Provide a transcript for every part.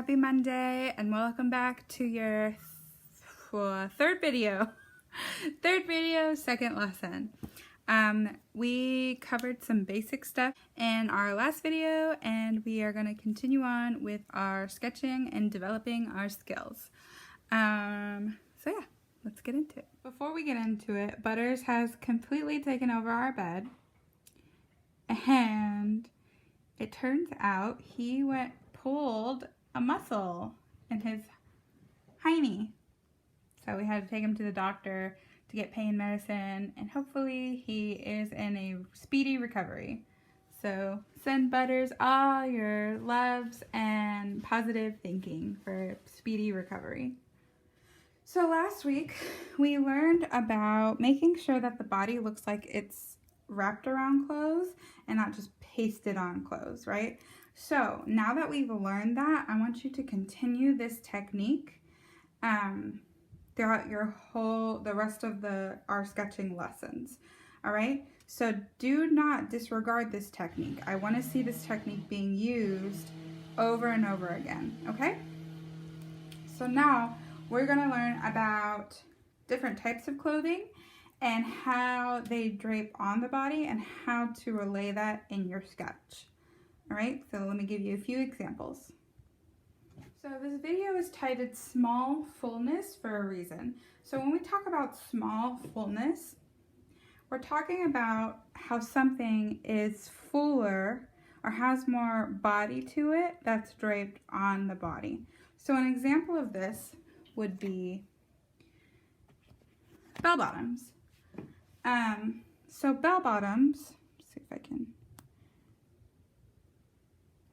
happy Monday, and welcome back to your third video, second lesson. We covered some basic stuff in our last video, and we are going to continue on with our sketching and developing our skills. So yeah, let's get into it. Before we get into it, Butters has completely taken over our bed, and it turns out he pulled a muscle in his hiney. So we had to take him to the doctor to get pain medicine, and hopefully he is in a speedy recovery. So send Butters all your loves and positive thinking for speedy recovery. So last week we learned about making sure that the body looks like it's wrapped around clothes and not just pasted on clothes, right? So now that we've learned that, I want you to continue this technique throughout the rest of our sketching lessons. All right, so do not disregard this technique. I want to see this technique being used over and over again. Okay, so now we're going to learn about different types of clothing and how they drape on the body and how to relay that in your sketch. All right, so let me give you a few examples. So this video is titled Small Fullness for a reason. So when we talk about small fullness, we're talking about how something is fuller or has more body to it that's draped on the body. So an example of this would be bell bottoms. So bell bottoms, let's see if I can,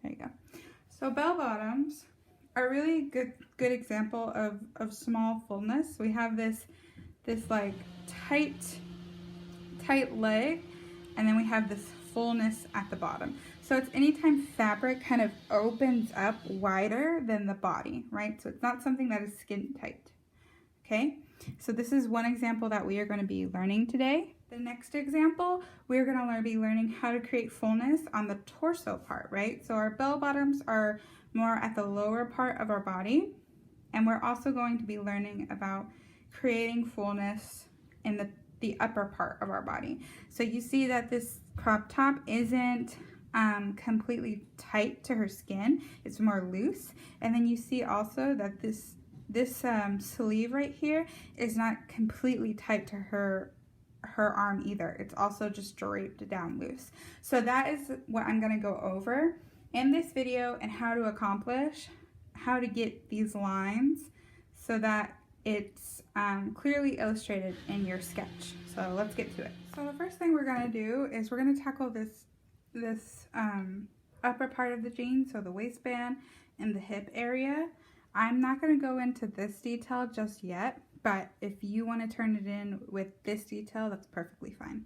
there you go. So bell bottoms are a really good example of small fullness. We have this like tight leg, and then we have this fullness at the bottom. So it's anytime fabric kind of opens up wider than the body, right? So it's not something that is skin tight. Okay, so this is one example that we are going to be learning today. The next example, we're going to be learning how to create fullness on the torso part, right? So our bell bottoms are more at the lower part of our body, and we're also going to be learning about creating fullness in the upper part of our body. So you see that this crop top isn't completely tight to her skin, it's more loose. And then you see also that this sleeve right here is not completely tight to her arm either. It's also just draped down loose. So that is what I'm going to go over in this video, and how to get these lines so that it's clearly illustrated in your sketch. So let's get to it. So the first thing we're going to do is we're going to tackle this upper part of the jean, so the waistband and the hip area. I'm not going to go into this detail just yet, but if you want to turn it in with this detail, that's perfectly fine.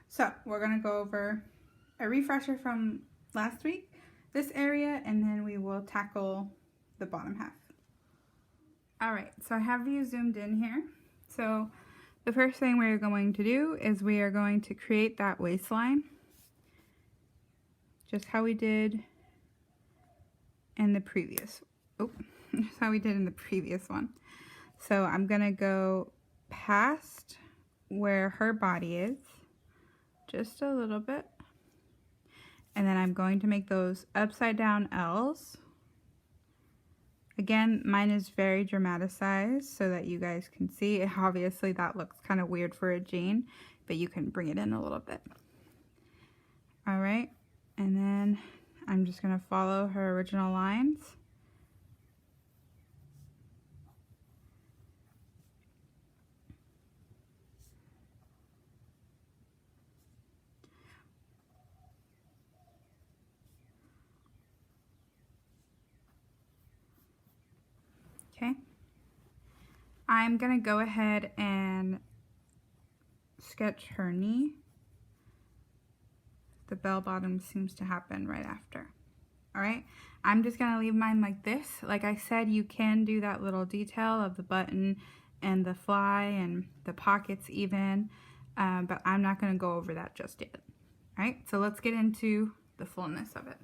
So we're going to go over a refresher from last week, this area, and then we will tackle the bottom half. All right, so I have you zoomed in here. So the first thing we're going to do is we are going to create that waistline, just how we did in the previous one. So I'm gonna go past where her body is just a little bit, and then I'm going to make those upside down L's. Again, mine is very dramatized so that you guys can see. Obviously that looks kind of weird for a jean, but you can bring it in a little bit. All right, and then I'm just gonna follow her original lines. Okay, I'm gonna go ahead and sketch her knee. The bell bottom seems to happen right after. All right, I'm just gonna leave mine like this. Like I said, you can do that little detail of the button and the fly and the pockets even, but I'm not gonna go over that just yet. All right, so let's get into the fullness of it.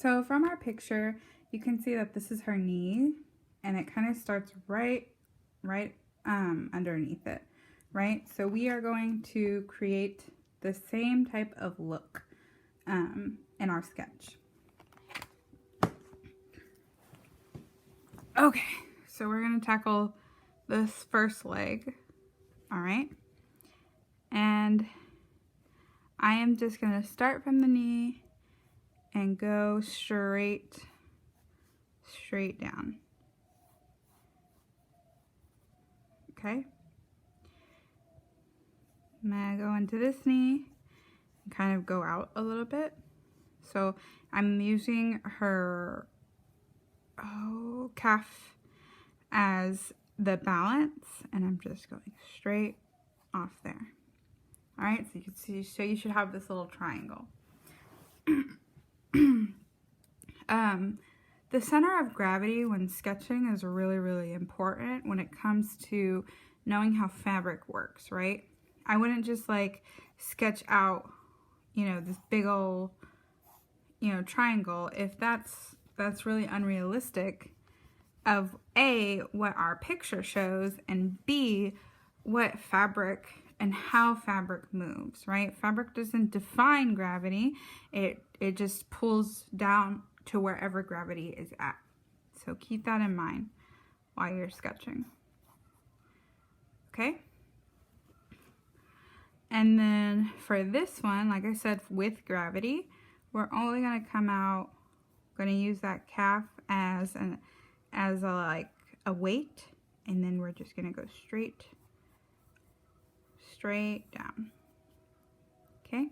So from our picture, you can see that this is her knee, and it kind of starts right underneath it, right? So we are going to create the same type of look in our sketch. Okay, so we're going to tackle this first leg, all right? And I am just going to start from the knee and go straight down. Okay? I'm going to go into this knee and kind of go out a little bit. So I'm using her calf as the balance, and I'm just going straight off there. All right, so you can see, so you should have this little triangle. The center of gravity when sketching is really, really important when it comes to knowing how fabric works, right? I wouldn't just like sketch out, you know, this big old, you know, triangle if that's really unrealistic of A, what our picture shows, and B, what fabric and how fabric moves, right? Fabric doesn't define gravity. It just pulls down to wherever gravity is at. So keep that in mind while you're sketching. Okay? And then for this one, like I said, with gravity, we're only going to come out, going to use that calf as a weight, and then we're just going to go straight down. Okay?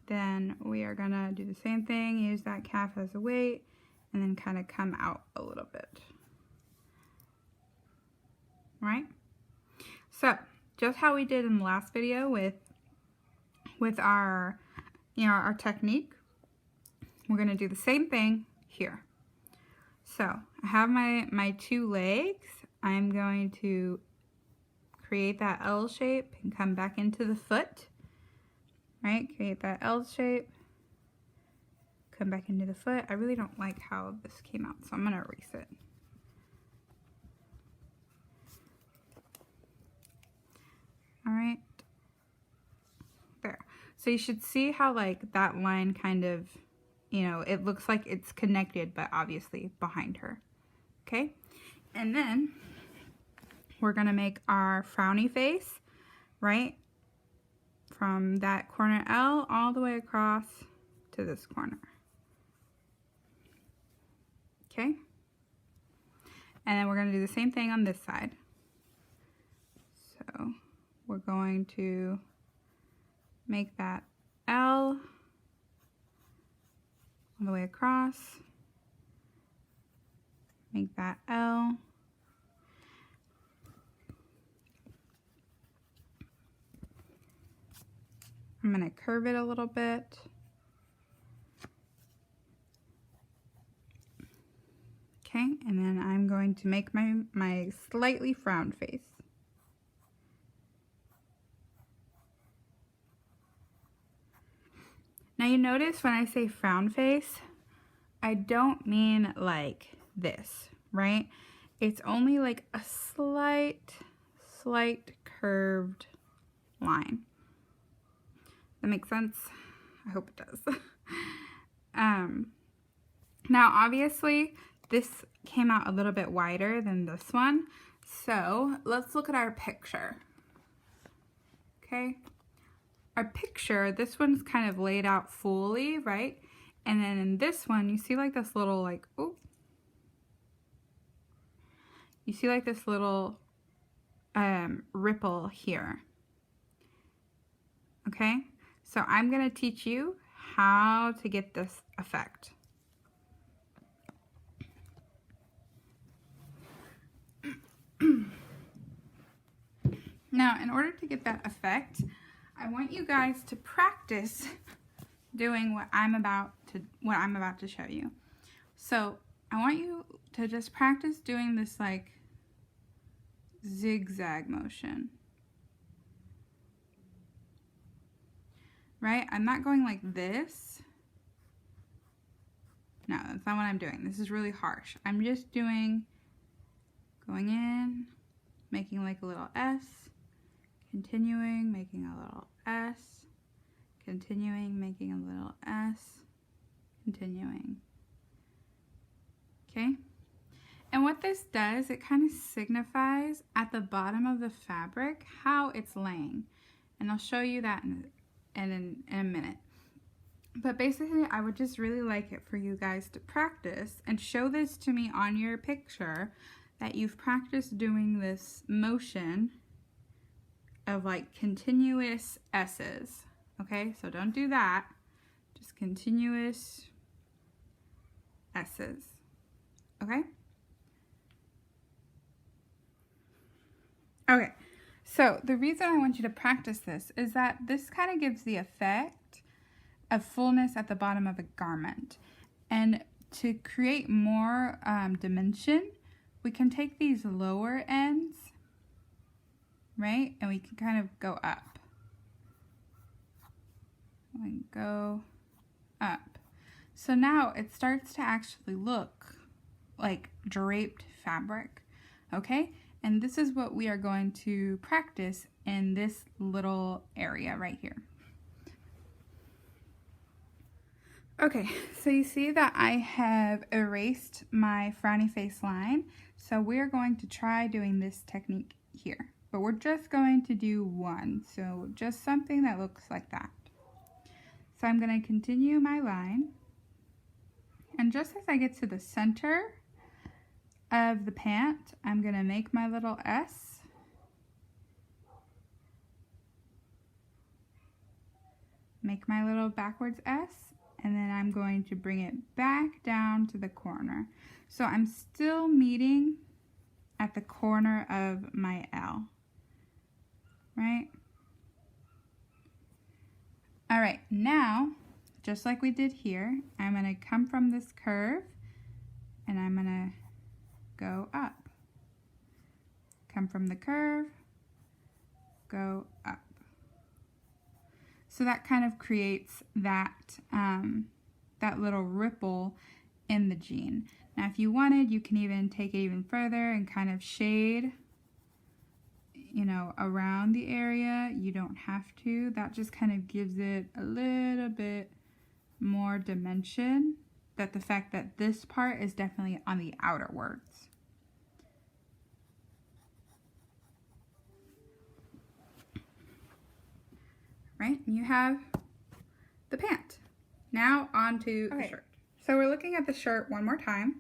Then we are going to do the same thing, use that calf as a weight, and then kind of come out a little bit. Right? So, just how we did in the last video with our, you know, our technique, we're going to do the same thing here. So, I have my two legs. I'm going to create that L shape and come back into the foot. Right? Create that L shape. Come back into the foot. I really don't like how this came out, so I'm going to erase it. All right. There. So you should see how like that line kind of, you know, it looks like it's connected, but obviously behind her. Okay? And then we're going to make our frowny face, right? From that corner L all the way across to this corner. Okay? And then we're going to do the same thing on this side. So we're going to make that L all the way across. Make that L. I'm going to curve it a little bit. Okay, and then I'm going to make my slightly frowned face. Now you notice when I say frown face, I don't mean like this, right? It's only like a slight curved line. That makes sense? I hope it does. Now obviously this came out a little bit wider than this one. So let's look at our picture. Okay. Our picture, this one's kind of laid out fully, right? And then in this one, you see like this little like, oh. You see like this little ripple here. Okay. So I'm going to teach you how to get this effect. Now, in order to get that effect, I want you guys to practice doing what I'm about to show you. So, I want you to just practice doing this like zigzag motion. Right? I'm not going like this. No, that's not what I'm doing. This is really harsh. I'm just doing, going in, making like a little S, continuing, making a little S, continuing, making a little S, continuing. Okay? And what this does, it kind of signifies at the bottom of the fabric how it's laying. And I'll show you that in a minute. But basically, I would just really like it for you guys to practice and show this to me on your picture that you've practiced doing this motion of like continuous S's. Okay, so don't do that. Just continuous S's. Okay? Okay, so the reason I want you to practice this is that this kind of gives the effect of fullness at the bottom of a garment. And to create more dimension, we can take these lower ends, right? And we can kind of go up. And go up. So now it starts to actually look like draped fabric, okay? And this is what we are going to practice in this little area right here. Okay, so you see that I have erased my frowny face line. So we're going to try doing this technique here, but we're just going to do one. So just something that looks like that. So I'm going to continue my line. And just as I get to the center of the pant, I'm going to make my little S. Make my little backwards S. And then I'm going to bring it back down to the corner. So I'm still meeting at the corner of my L, right? All right, now, just like we did here, I'm gonna come from this curve and I'm gonna go up. Come from the curve, go up. So that kind of creates that, that little ripple in the jean. Now if you wanted, you can even take it even further and kind of shade, you know, around the area. You don't have to. That just kind of gives it a little bit more dimension. That the fact that this part is definitely on the outer wards. Right, and you have the pant. Now on to the shirt. So we're looking at the shirt one more time.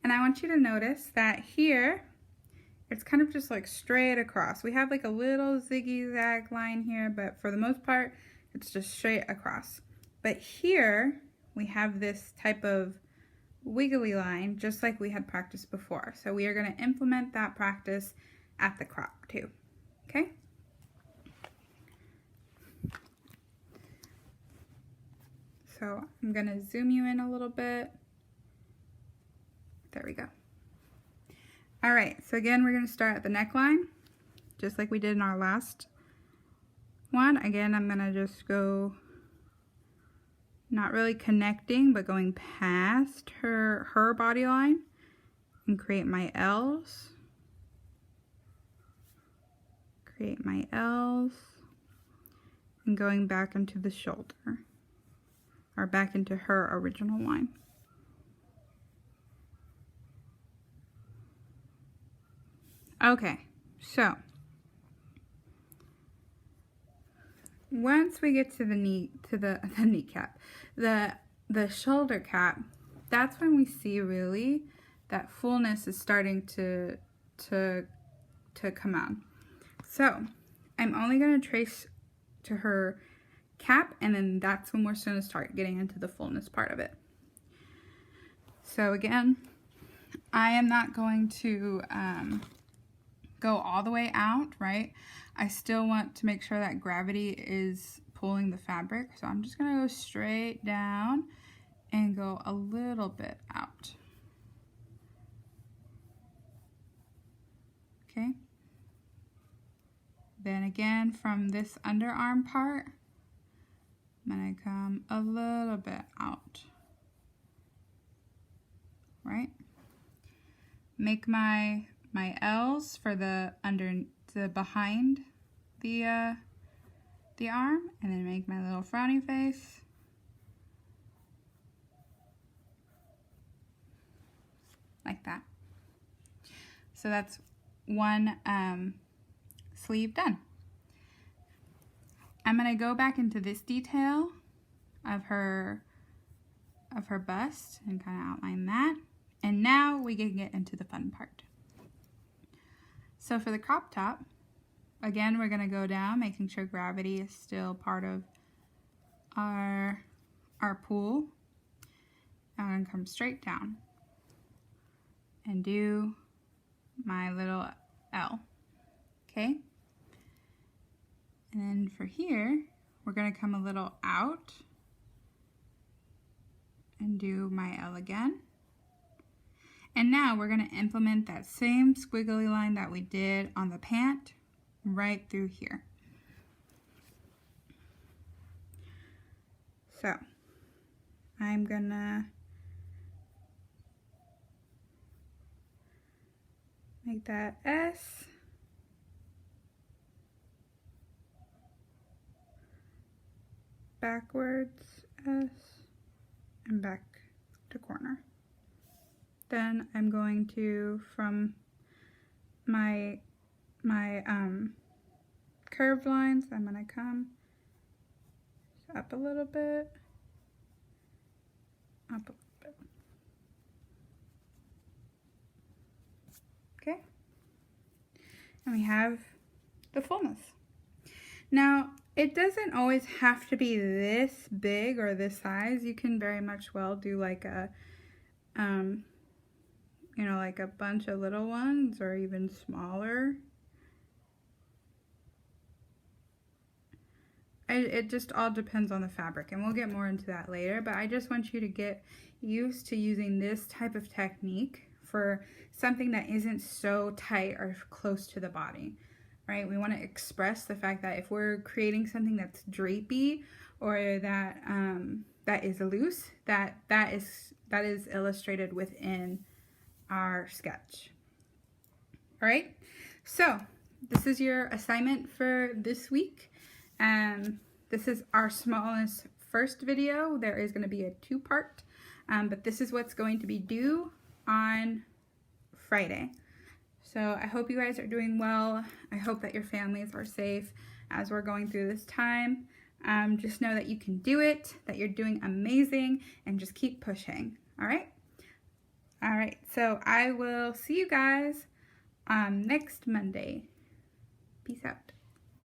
And I want you to notice that here, it's kind of just like straight across. We have like a little ziggy-zag line here, but for the most part, it's just straight across. But here, we have this type of wiggly line, just like we had practiced before. So we are gonna implement that practice at the crop too, okay? So I'm gonna zoom you in a little bit. There we go. All right, so again, we're gonna start at the neckline, just like we did in our last one. Again, I'm gonna just go, not really connecting, but going past her body line and create my L's. Create my L's and going back into the shoulder. Or back into her original line. Okay, so once we get to the knee, to the kneecap, the shoulder cap, that's when we see really that fullness is starting to come on. So I'm only going to trace to her cap, and then that's when we're going to start getting into the fullness part of it. So again, I am not going to go all the way out, right? I still want to make sure that gravity is pulling the fabric, so I'm just going to go straight down and go a little bit out. Okay. Then again, from this underarm part, I'm going to come a little bit out. right? Make my L's for the behind the arm, and then make my little frowny face. Like that. So that's one sleeve done. I'm gonna go back into this detail of her bust and kind of outline that. And now we can get into the fun part. So for the crop top, again, we're gonna go down, making sure gravity is still part of our pool. I'm gonna come straight down and do my little L, okay? And then for here, we're gonna come a little out and do my L again. And now we're gonna implement that same squiggly line that we did on the pant right through here. So I'm gonna make that S, backwards S, and back to corner. Then I'm going to, from my curved lines, I'm gonna come up a little bit, up a little bit. Okay, and we have the fullness. Now, it doesn't always have to be this big or this size. You can very much well do like a, you know, like a bunch of little ones or even smaller. It just all depends on the fabric, and we'll get more into that later, but I just want you to get used to using this type of technique for something that isn't so tight or close to the body, right? We want to express the fact that if we're creating something that's drapey or that that is loose, that is illustrated within our sketch. All right, so this is your assignment for this week. This is our smallest first video. There is going to be a two-part, but this is what's going to be due on Friday. So I hope you guys are doing well. I hope that your families are safe as we're going through this time. Just know that you can do it, that you're doing amazing, and just keep pushing. All right? All right, so I will see you guys next Monday. Peace out.